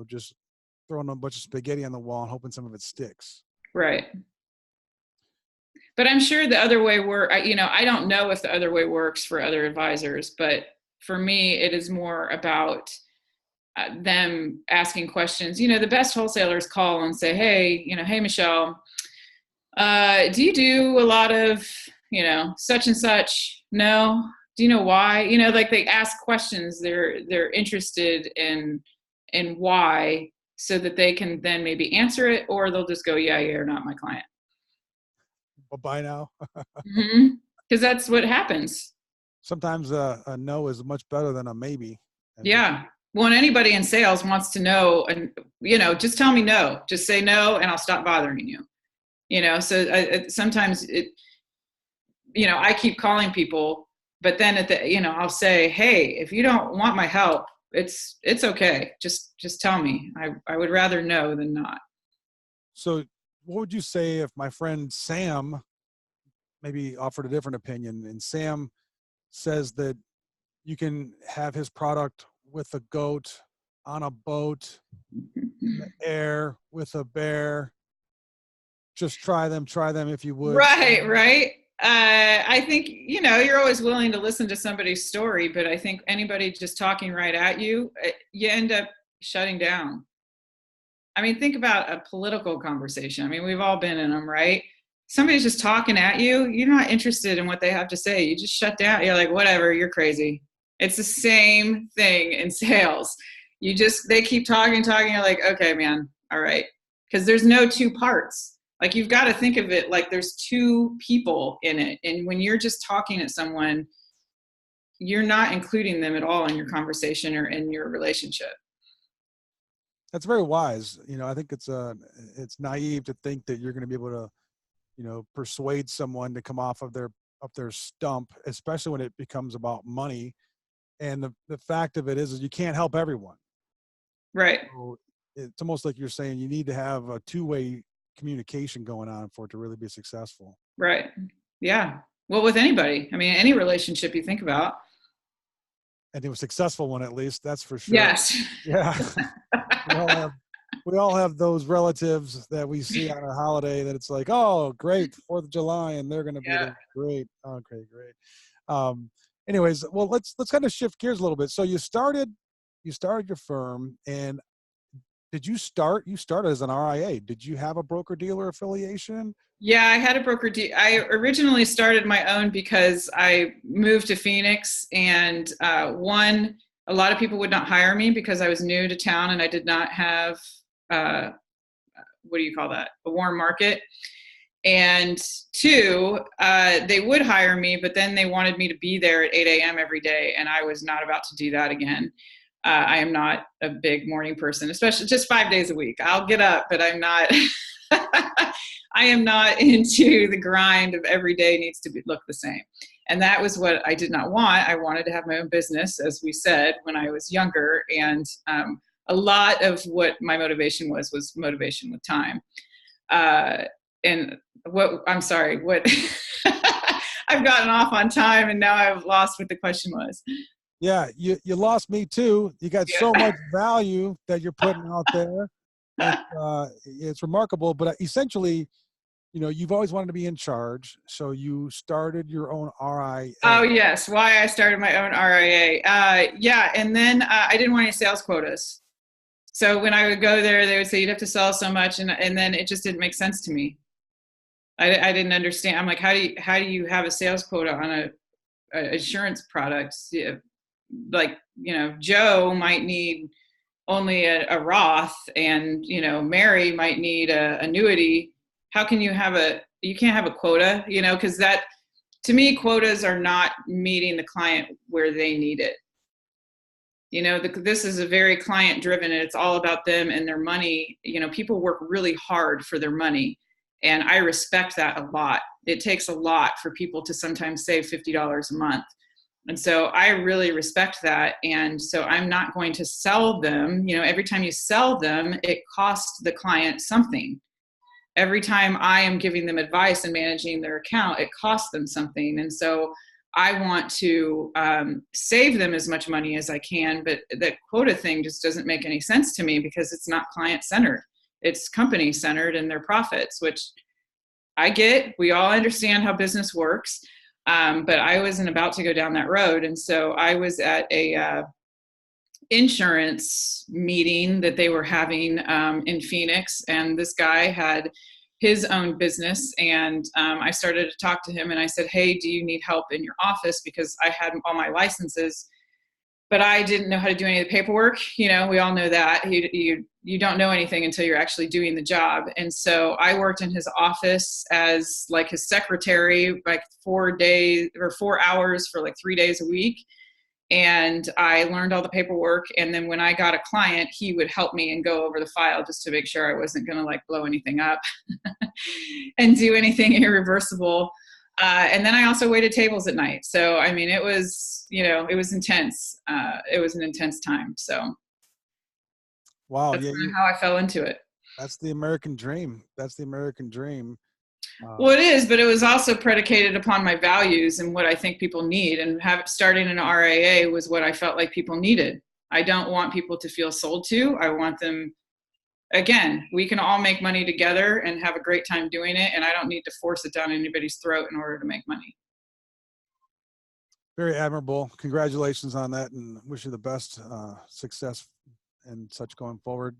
just throwing a bunch of spaghetti on the wall and hoping some of it sticks. Right. But I'm sure the other way I don't know if the other way works for other advisors, but for me, it is more about them asking questions. The best wholesalers call and say, hey, hey, Michelle, do you do a lot of, such and such? No. Do you know why? They ask questions. They're interested in why, so that they can then maybe answer it, or they'll just go, yeah, you're not my client. Bye now. Because that's what happens. Sometimes a no is much better than a maybe. Yeah. Well, anybody in sales wants to know, and just tell me no. Just say no, and I'll stop bothering you. So sometimes I keep calling people But then I'll say, hey, if you don't want my help, it's okay. Just tell me. I would rather know than not. So what would you say if my friend Sam maybe offered a different opinion, and Sam says that you can have his product with a goat, on a boat, in the air, with a bear? Just try them if you would. Right. I think, you're always willing to listen to somebody's story, but I think anybody just talking right at you, you end up shutting down. I mean, think about a political conversation. I mean, we've all been in them, right? Somebody's just talking at you. You're not interested in what they have to say. You just shut down. You're like, whatever, you're crazy. It's the same thing in sales. They keep talking. You're like, okay, man. All right. Because there's no two parts. Like, you've got to think of it like there's two people in it. And when you're just talking at someone, you're not including them at all in your conversation or in your relationship. That's very wise. I think it's naive to think that you're going to be able to, persuade someone to come off of their stump, especially when it becomes about money. And the fact of it is you can't help everyone. Right. So it's almost like you're saying you need to have a two-way communication going on for it to really be successful. Right. Yeah. Well, with anybody, I mean, any relationship you think about. And it was a successful one, at least, that's for sure. Yes. Yeah. we all have those relatives that we see on a holiday that it's like, oh, great, 4th of July, and they're going to be great. Okay, great. Anyways, well, let's kind of shift gears a little bit. So you started your firm, and you started as an RIA. Did you have a broker dealer affiliation? Yeah, I had a broker deal. I originally started my own because I moved to Phoenix, and a lot of people would not hire me because I was new to town and I did not have, what do you call that? A warm market. And 2, they would hire me, but then they wanted me to be there at 8 a.m. every day. And I was not about to do that again. I am not a big morning person, especially just 5 days a week. I'll get up, but I'm not, I am not into the grind of every day needs to look the same. And that was what I did not want. I wanted to have my own business, as we said, when I was younger. And a lot of what my motivation was motivation with time. And I'm sorry, what I've gotten off on time and now I've lost what the question was. Yeah, you lost me too. You got so much value that you're putting out there. It's remarkable, but essentially, you've always wanted to be in charge. So you started your own RIA. Oh, yes. Why I started my own RIA. And then I didn't want any sales quotas. So when I would go there, they would say, you'd have to sell so much. And then it just didn't make sense to me. I didn't understand. I'm like, how do you have a sales quota on a insurance product? Like, Joe might need only a Roth, and, Mary might need a annuity. How can you can't have a quota, because that, to me, quotas are not meeting the client where they need it. This is a very client driven, and it's all about them and their money. People work really hard for their money. And I respect that a lot. It takes a lot for people to sometimes save $50 a month. And so I really respect that. And so I'm not going to sell them. Every time you sell them, it costs the client something. Every time I am giving them advice and managing their account, it costs them something. And so I want to save them as much money as I can. But that quota thing just doesn't make any sense to me because it's not client-centered. It's company-centered and their profits, which I get. We all understand how business works. But I wasn't about to go down that road. And so I was at a insurance meeting that they were having in Phoenix. And this guy had his own business. And I started to talk to him and I said, hey, do you need help in your office? Because I had all my licenses, but I didn't know how to do any of the paperwork. We all know that. You don't know anything until you're actually doing the job. And so I worked in his office as like his secretary, like 4 hours for like 3 days a week. And I learned all the paperwork. And then when I got a client, he would help me and go over the file just to make sure I wasn't going to like blow anything up and do anything irreversible. And then I also waited tables at night. So, I mean, it was, it was intense. It was an intense time. So Wow. that's Yeah. kind of how I fell into it. That's the American dream. That's the American dream. Well, it is, but it was also predicated upon my values and what I think people need. And starting an RIA was what I felt like people needed. I don't want people to feel sold to. I want them, again, we can all make money together and have a great time doing it. And I don't need to force it down anybody's throat in order to make money. Very admirable. Congratulations on that, and wish you the best success and such going forward.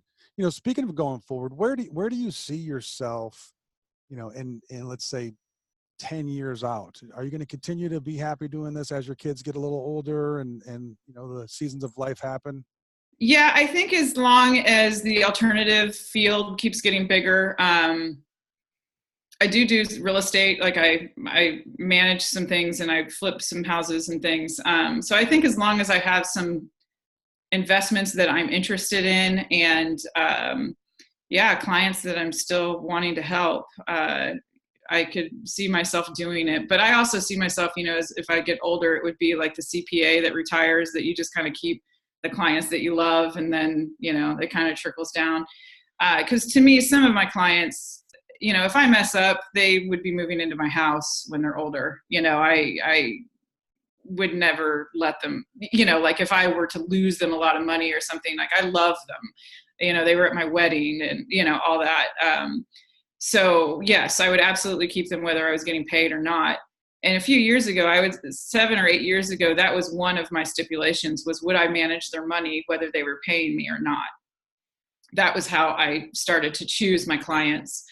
Speaking of going forward, where do you see yourself, in let's say 10 years out? Are you going to continue to be happy doing this as your kids get a little older and the seasons of life happen? Yeah, I think as long as the alternative field keeps getting bigger, I do real estate. Like I manage some things and I flip some houses and things. So I think as long as I have some investments that I'm interested in and clients that I'm still wanting to help, I could see myself doing it. But I also see myself, as if I get older, it would be like the CPA that retires, that you just kind of keep the clients that you love, and then, it kind of trickles down. Because to me, some of my clients, if I mess up, they would be moving into my house when they're older. I would never let them, like if I were to lose them a lot of money or something, like I love them. They were at my wedding and, all that. So yes, I would absolutely keep them whether I was getting paid or not. And a few years ago, 7 or 8 years ago, that was one of my stipulations, was would I manage their money whether they were paying me or not? That was how I started to choose my clients.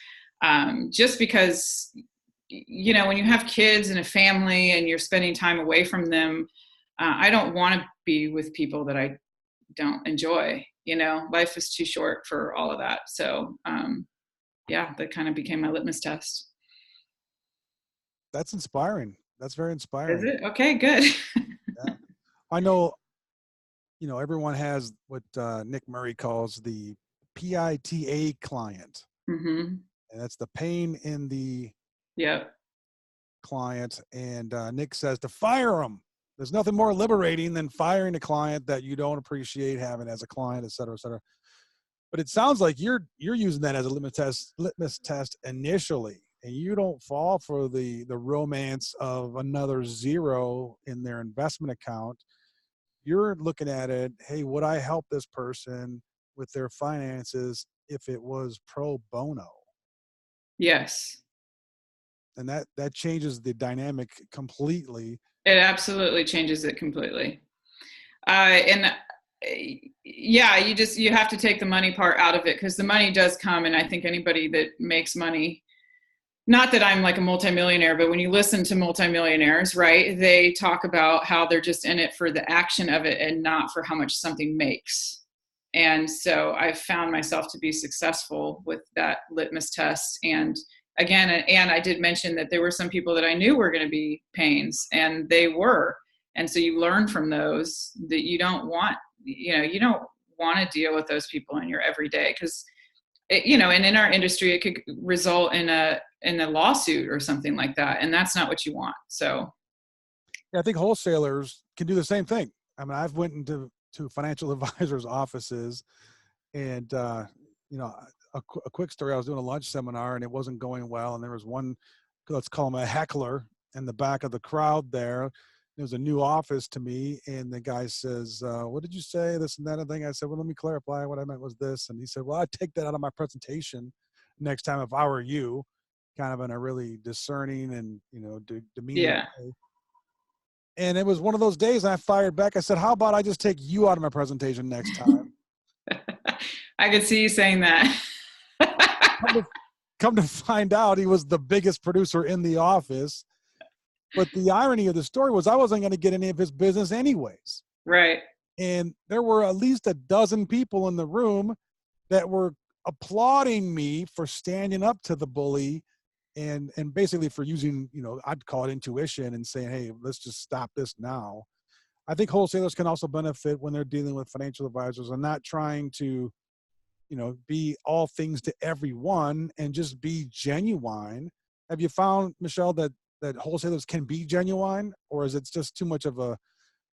Just because, when you have kids and a family and you're spending time away from them, I don't want to be with people that I don't enjoy. Life is too short for all of that. So, that kind of became my litmus test. That's inspiring. That's very Is inspiring. it? Okay, good. Yeah. I know, everyone has what Nick Murray calls the PITA client. Mm-hmm. And that's the pain in the client. And Nick says to fire them. There's nothing more liberating than firing a client that you don't appreciate having as a client, et cetera, et cetera. But it sounds like you're using that as a litmus test initially, and you don't fall for the romance of another zero in their investment account. You're looking at it, hey, would I help this person with their finances if it was pro bono? Yes. And that changes the dynamic completely. It absolutely changes it completely. And you have to take the money part out of it, because the money does come. And I think anybody that makes money, not that I'm like a multimillionaire, but when you listen to multimillionaires, right, they talk about how they're just in it for the action of it and not for how much something makes. And so I've found myself to be successful with that litmus test. And again, and I did mention that there were some people that I knew were going to be pains, and they were. And so you learn from those that you don't want to deal with those people in your everyday, because and in our industry, it could result in a lawsuit or something like that. And that's not what you want. So. Yeah, I think wholesalers can do the same thing. I mean, I've went into financial advisors' offices, and a quick story. I was doing a lunch seminar and it wasn't going well. And there was one, let's call him a heckler, in the back of the crowd there. It was a new office to me. And the guy says, what did you say? This and that and thing. I said, well, let me clarify. What I meant was this. And he said, well, I'd take that out of my presentation next time if I were you, kind of in a really discerning and, demeaning way. And it was one of those days I fired back. I said, how about I just take you out of my presentation next time? I could see you saying that. Come to find out, he was the biggest producer in the office. But the irony of the story was I wasn't going to get any of his business anyways. Right. And there were at least a dozen people in the room that were applauding me for standing up to the bully and basically for using, I'd call it intuition and saying, hey, let's just stop this now. I think wholesalers can also benefit when they're dealing with financial advisors and not trying to, be all things to everyone, and just be genuine. Have you found, Michelle, that that wholesalers can be genuine, or is it just too much of a,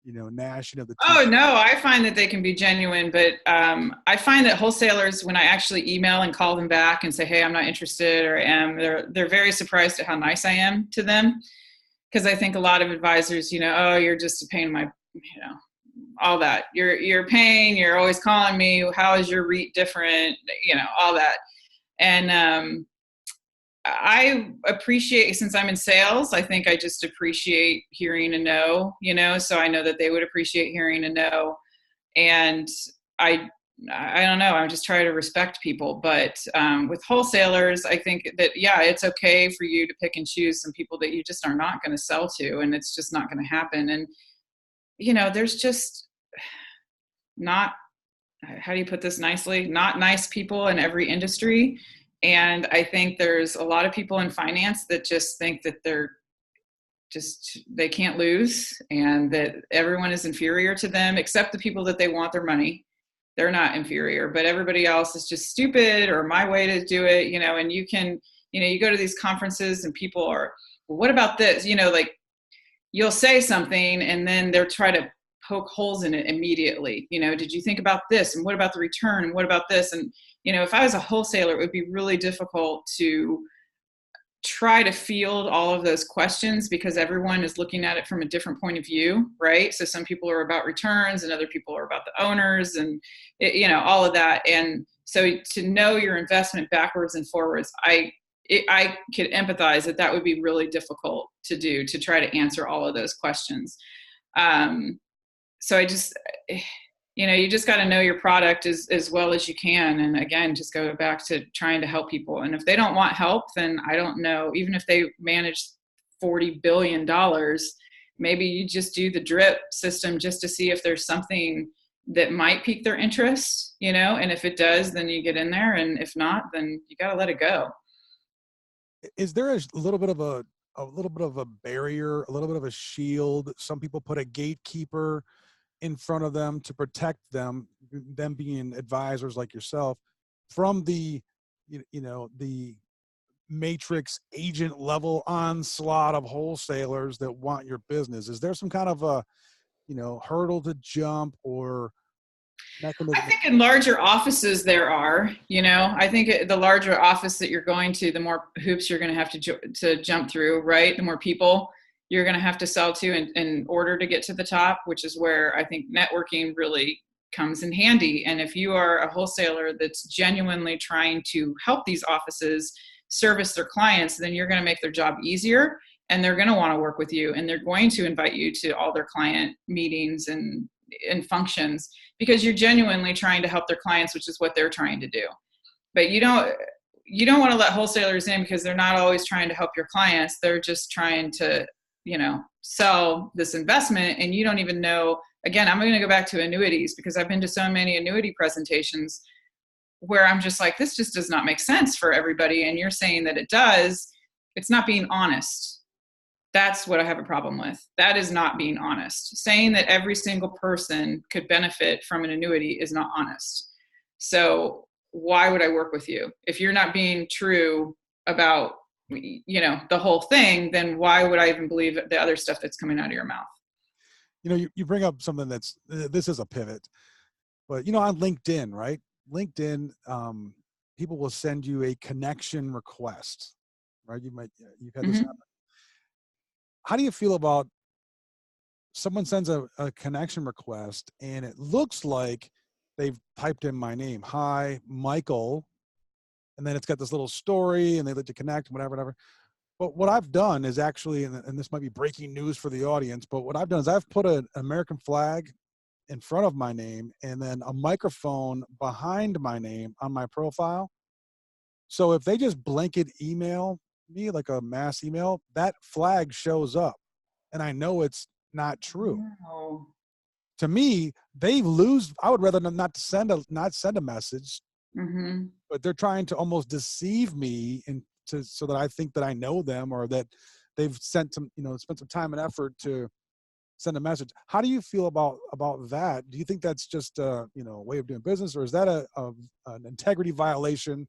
gnashing of the teeth? Oh, no, I find that they can be genuine, but I find that wholesalers, when I actually email and call them back and say, hey, I'm not interested, or I am, they're very surprised at how nice I am to them. Because I think a lot of advisors, oh, you're just a pain in my, all that. You're paying, you're always calling me. How is your REIT different? All that. And I appreciate, since I'm in sales, I think I just appreciate hearing a no, so I know that they would appreciate hearing a no. And I don't know, I just try to respect people. But with wholesalers, I think that, yeah, it's okay for you to pick and choose some people that you just are not going to sell to, and it's just not going to happen. And, there's just not, how do you put this nicely, not nice people in every industry. And I think there's a lot of people in finance that just think that they can't lose, and that everyone is inferior to them, except the people that they want their money. They're not inferior, but everybody else is just stupid, or my way to do it, and you can, you go to these conferences and people are, well, what about this? Like, you'll say something and then they'll try to poke holes in it immediately. Did you think about this? And what about the return? And what about this? And, if I was a wholesaler, it would be really difficult to try to field all of those questions, because everyone is looking at it from a different point of view, right? So some people are about returns and other people are about the owners, and all of that. And so to know your investment backwards and forwards, I could empathize that would be really difficult to do, to try to answer all of those questions. So I just, you just got to know your product as well as you can. And again, just go back to trying to help people. And if they don't want help, then I don't know, even if they manage $40 billion, maybe you just do the drip system just to see if there's something that might pique their interest, and if it does, then you get in there. And if not, then you got to let it go. Is there a little bit of a barrier, a little bit of a shield? Some people put a gatekeeper in front of them to protect them being advisors like yourself, from the, the matrix agent level onslaught of wholesalers that want your business. Is there some kind of a, hurdle to jump or mechanism? I think in larger offices there are, I think the larger office that you're going to, the more hoops you're going to have to jump through, right? The more people you're going to have to sell to in order to get to the top, which is where I think networking really comes in handy. And if you are a wholesaler that's genuinely trying to help these offices service their clients, then you're going to make their job easier, and they're going to want to work with you, and they're going to invite you to all their client meetings and functions, because you're genuinely trying to help their clients, which is what they're trying to do. But you don't want to let wholesalers in because they're not always trying to help your clients. They're just trying to, sell this investment, and you don't even know. Again, I'm going to go back to annuities, because I've been to so many annuity presentations where I'm just like, this just does not make sense for everybody. And you're saying that it does. It's not being honest. That's what I have a problem with. That is not being honest. Saying that every single person could benefit from an annuity is not honest. So why would I work with you? If you're not being true about, the whole thing, then why would I even believe the other stuff that's coming out of your mouth? You bring up something this is a pivot, but on LinkedIn, right? LinkedIn, people will send you a connection request, right? You've had this happen. How do you feel about someone sends a connection request and it looks like they've typed in my name, hi, Michael, and then it's got this little story and they let you connect, whatever. But what I've done is actually, and this might be breaking news for the audience, but what I've done is I've put an American flag in front of my name and then a microphone behind my name on my profile. So if they just blanket email me, like a mass email, that flag shows up and I know it's not true. No. To me, I would rather them not send a message, but they're trying to almost deceive me so that I think that I know them, or that they've spent some time and effort to send a message. How do you feel about that? Do you think that's just a way of doing business, or is that an integrity violation,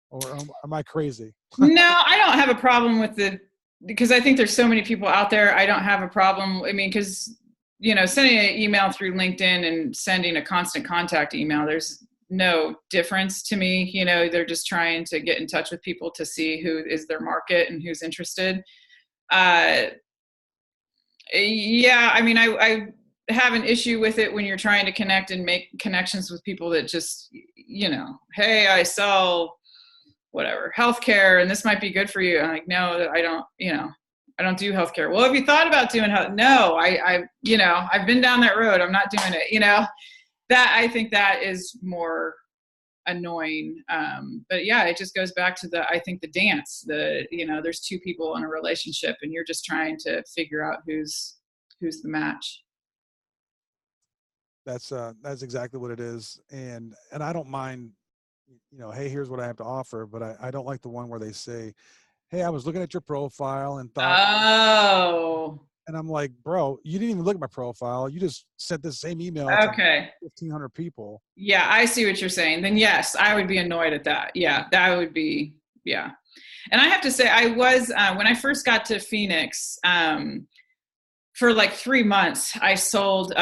or am I crazy? No, I don't have a problem with the because I think there's so many people out there. I don't have a problem. I mean, because, sending an email through LinkedIn and sending a constant contact email, there's no difference to me. They're just trying to get in touch with people to see who is their market and who's interested. Uh, yeah, I mean, I have an issue with it when you're trying to connect and make connections with people that just, hey, I sell whatever healthcare and this might be good for you. I'm like, no, I don't, I don't do healthcare. Well, have you thought about doing health? No, I've been down that road. I'm not doing it. That I think that is more annoying. But yeah, it just goes back to I think the dance, there's two people in a relationship and you're just trying to figure out who's the match. That's exactly what it is. And I don't mind, hey, here's what I have to offer, but I don't like the one where they say, hey, I was looking at your profile and thought, Oh, and I'm like, bro, you didn't even look at my profile. You just sent the same email to okay. 1,500 people. Yeah, I see what you're saying. Then yes, I would be annoyed at that. Yeah, that would be, yeah. And I have to say, I was, when I first got to Phoenix, for like 3 months, I sold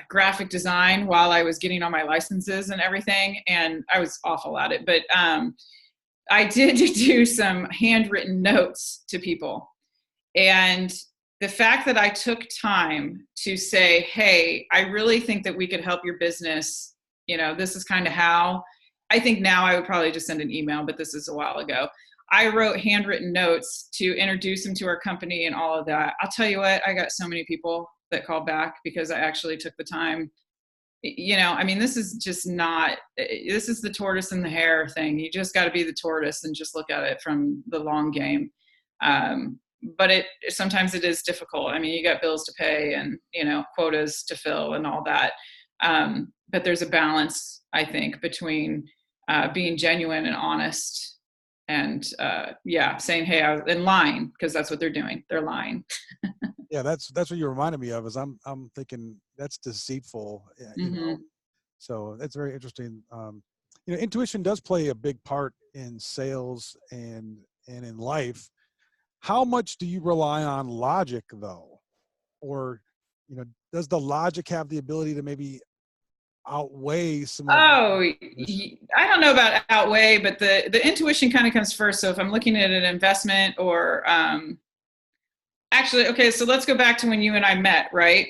graphic design while I was getting all my licenses and everything. And I was awful at it. But I did do some handwritten notes to people. And the fact that I took time to say, hey, I really think that we could help your business. This is kind of how. I think now I would probably just send an email, but this is a while ago. I wrote handwritten notes to introduce them to our company and all of that. I'll tell you what, I got so many people that called back because I actually took the time. I mean, this is just not, this is the tortoise and the hare thing. You just got to be the tortoise and just look at it from the long game. But sometimes it is difficult. I mean, you got bills to pay and, quotas to fill and all that. But there's a balance, I think, between being genuine and honest and saying, hey, I was in line, because that's what they're doing. They're lying. Yeah, that's what you reminded me of. Is I'm thinking that's deceitful, Mm-hmm. So that's very interesting. Intuition does play a big part in sales and in life. How much do you rely on logic though, or does the logic have the ability to maybe outweigh some of Oh, intuition? I don't know about outweigh, but the intuition kind of comes first. So if I'm looking at an investment or actually, okay, so let's go back to when you and I met, right?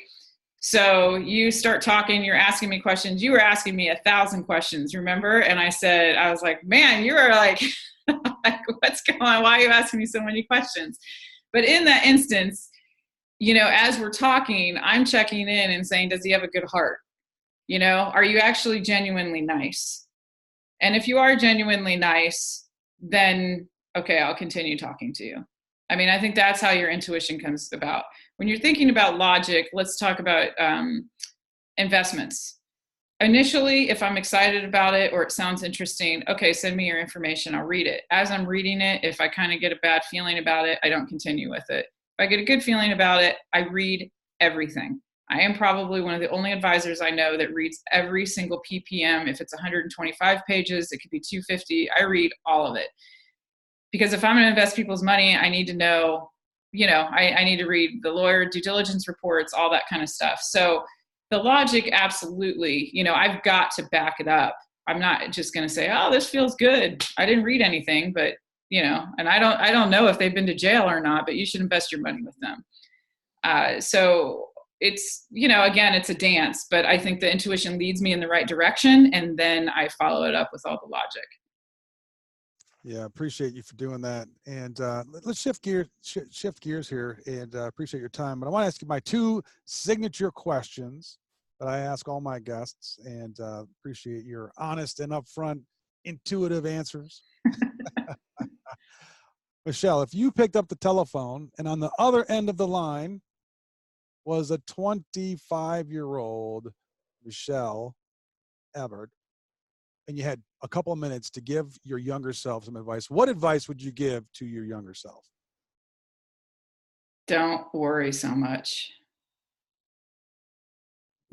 So you start talking, you're asking me questions. You were asking me 1,000 questions, remember? And I was like, man, you are like, like, what's going on? Why are you asking me so many questions? But in that instance, as we're talking, I'm checking in and saying, does he have a good heart? Are you actually genuinely nice? And if you are genuinely nice, then okay, I'll continue talking to you. I mean, I think that's how your intuition comes about. When you're thinking about logic, let's talk about investments. Initially, if I'm excited about it or it sounds interesting, okay, send me your information. I'll read it. As I'm reading it, if I kind of get a bad feeling about it, I don't continue with it. If I get a good feeling about it, I read everything. I am probably one of the only advisors I know that reads every single PPM. If it's 125 pages, it could be 250. I read all of it. Because if I'm going to invest people's money, I need to know, I need to read the lawyer due diligence reports, all that kind of stuff. So the logic, absolutely, I've got to back it up. I'm not just going to say, oh, this feels good. I didn't read anything, but, and I don't know if they've been to jail or not, but you should invest your money with them. So it's, again, it's a dance, but I think the intuition leads me in the right direction. And then I follow it up with all the logic. Yeah, appreciate you for doing that. And let's shift gears here, and appreciate your time. But I want to ask you my 2 signature questions that I ask all my guests, and appreciate your honest and upfront, intuitive answers. Michelle, if you picked up the telephone and on the other end of the line was a 25-year-old Michelle Evard, and you had a couple of minutes to give your younger self some advice, what advice would you give to your younger self? Don't worry so much.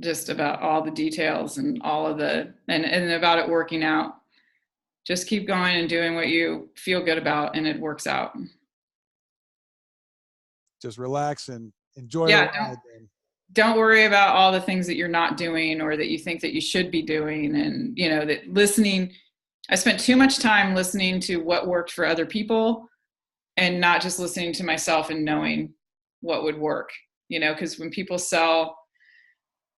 Just about all the details and all of and about it working out. Just keep going and doing what you feel good about, and it works out. just relax and enjoy the Yeah, ride. And don't worry about all the things that you're not doing or that you think that you should be doing. And, that listening, I spent too much time listening to what worked for other people and not just listening to myself and knowing what would work, because when people sell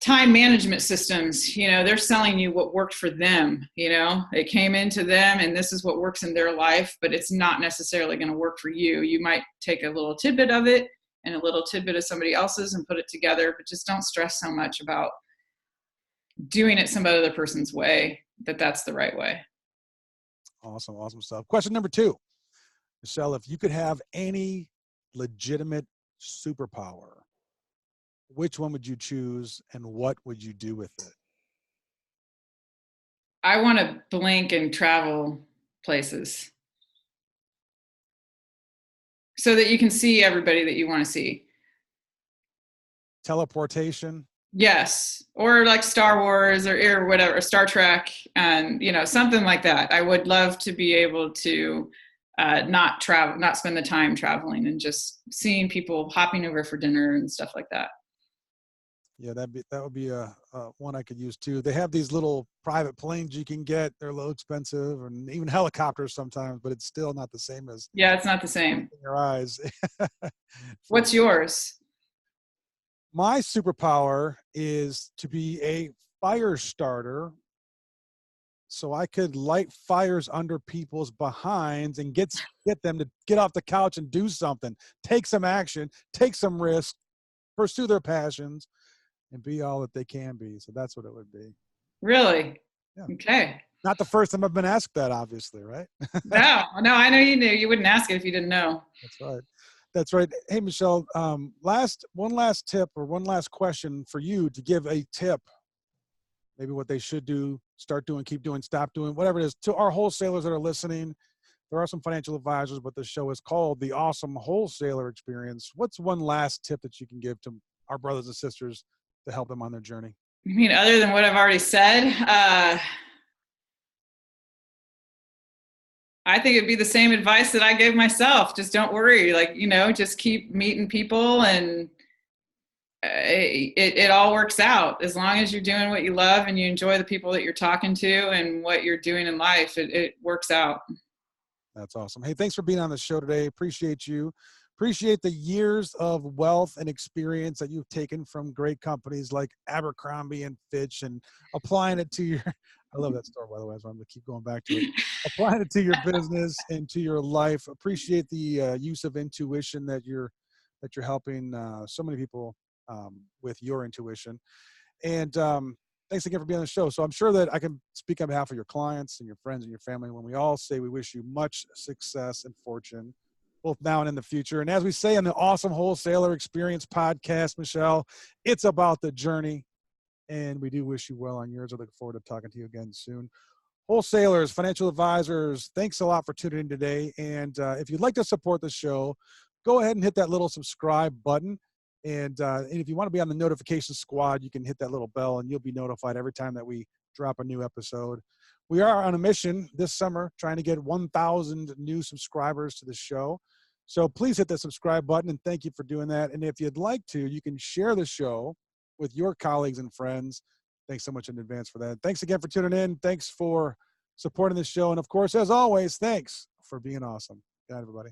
time management systems, they're selling you what worked for them. It came into them and this is what works in their life, but it's not necessarily going to work for you. You might take a little tidbit of it and a little tidbit of somebody else's and put it together, but just don't stress so much about doing it some other person's way, that's the right way. awesome, awesome stuff. Question number 2, Michelle, if you could have any legitimate superpower, which one would you choose and what would you do with it? I want to blink and travel places so that you can see everybody that you want to see. Teleportation? Yes. Or like Star Wars or whatever, Star Trek, and, something like that. I would love to be able to not spend the time traveling and just seeing people hopping over for dinner and stuff like that. Yeah, that would be a one I could use too. They have these little private planes you can get. They're a little expensive, and even helicopters sometimes, but it's still not the same as Yeah, it's not the same. your eyes. What's yours? My superpower is to be a fire starter, so I could light fires under people's behinds and get them to get off the couch and do something, take some action, take some risk, pursue their passions, and be all that they can be. So that's what it would be. Really? Yeah. Okay. Not the first time I've been asked that, obviously, right? No, I know you knew. You wouldn't ask it if you didn't know. That's right. That's right. Hey, Michelle, one last tip or one last question for you to give a tip, maybe what they should do, start doing, keep doing, stop doing, whatever it is, to our wholesalers that are listening. There are some financial advisors, but the show is called The Awesome Wholesaler Experience. What's one last tip that you can give to our brothers and sisters to help them on their journey? I mean, other than what I've already said, I think it'd be the same advice that I gave myself. Just don't worry. Just keep meeting people and it all works out. As long as you're doing what you love and you enjoy the people that you're talking to and what you're doing in life, it works out. That's awesome. Hey, thanks for being on the show today. Appreciate you. Appreciate the years of wealth and experience that you've taken from great companies like Abercrombie and Fitch and applying it to your, I love that store, by the way, so I'm going to keep going back to it. Applying it to your business and to your life. Appreciate the use of intuition that you're helping so many people with your intuition. And thanks again for being on the show. So I'm sure that I can speak on behalf of your clients and your friends and your family when we all say we wish you much success and fortune, both now and in the future. And as we say in the Awesome Wholesaler Experience podcast, Michelle, it's about the journey. And we do wish you well on yours. I look forward to talking to you again soon. Wholesalers, financial advisors, thanks a lot for tuning in today. And if you'd like to support the show, go ahead and hit that little subscribe button. And if you want to be on the notification squad, you can hit that little bell and you'll be notified every time that we drop a new episode. We are on a mission this summer trying to get 1,000 new subscribers to the show. So please hit the subscribe button and thank you for doing that. And if you'd like to, you can share the show with your colleagues and friends. Thanks so much in advance for that. Thanks again for tuning in. Thanks for supporting the show. And of course, as always, thanks for being awesome. Good night, everybody.